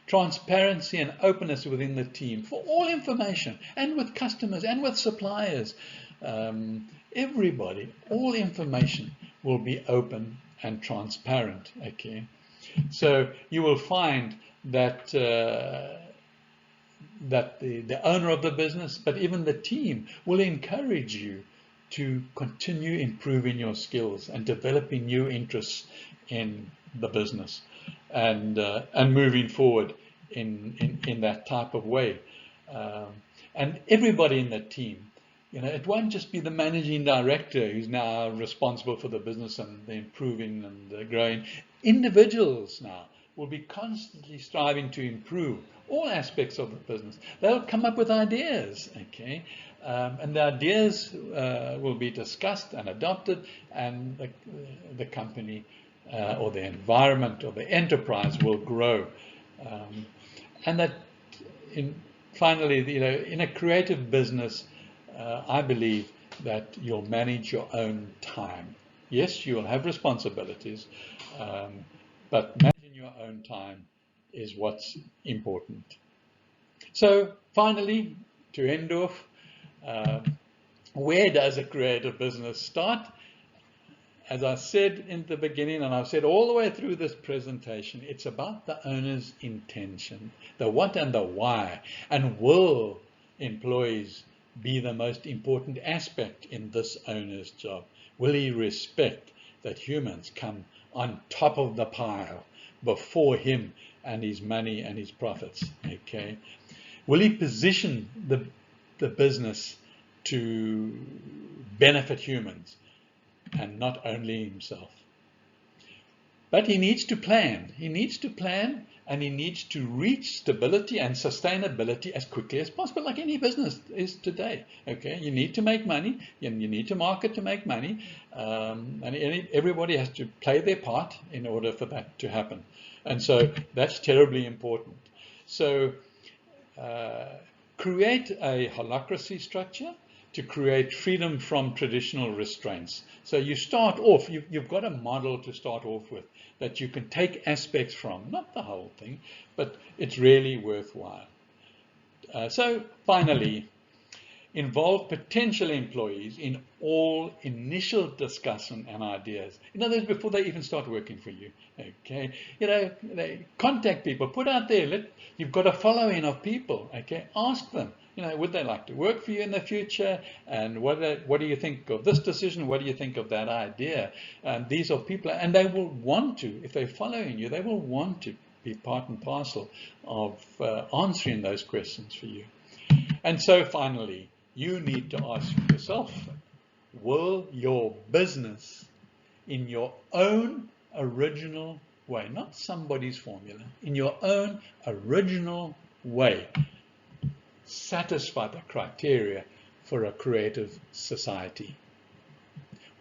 Transparency and openness within the team for all information, and with customers and with suppliers. Everybody, all information will be open and transparent. Okay, so you will find that that the owner of the business, but even the team, will encourage you to continue improving your skills and developing new interests in the business, and moving forward in that type of way. And everybody in the team, it won't just be the managing director who's now responsible for the business and the improving and the growing. Individuals now will be constantly striving to improve all aspects of the business. They'll come up with ideas, okay? And the ideas will be discussed and adopted, and the company or the environment or the enterprise will grow. And that, finally, in a creative business, I believe that you'll manage your own time. Yes, you'll have responsibilities, but managing your own time is what's important. So finally, to end off, where does a creative business start? As I said in the beginning, and I've said all the way through this presentation, it's about the owner's intention, the what and the why. And will employees be the most important aspect in this owner's job? Will he respect that humans come on top of the pile before him and his money and his profits? Okay. Will he position the business to benefit humans and not only himself? But he needs to plan. He needs to plan, and he needs to reach stability and sustainability as quickly as possible, like any business is today. Okay, you need to make money, and you need to market to make money, and everybody has to play their part in order for that to happen. And so that's terribly important. So create a holacracy structure to create freedom from traditional restraints. So you start off, you've got a model to start off with that you can take aspects from, not the whole thing, but it's really worthwhile. So finally, Involve potential employees in all initial discussion and ideas. In other words, before they even start working for you. Okay, they contact people, put out there. You've got a following of people. Okay, ask them. Would they like to work for you in the future? And what do you think of this decision? What do you think of that idea? These are people, and they will want to, if they're following you, they will want to be part and parcel of answering those questions for you. And so finally, you need to ask yourself, will your business in your own original way, not somebody's formula, in your own original way, satisfy the criteria for a creative society?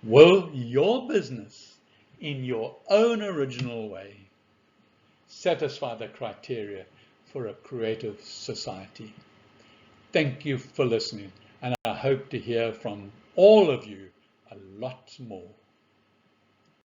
Will your business in your own original way satisfy the criteria for a creative society? Thank you for listening, and I hope to hear from all of you a lot more.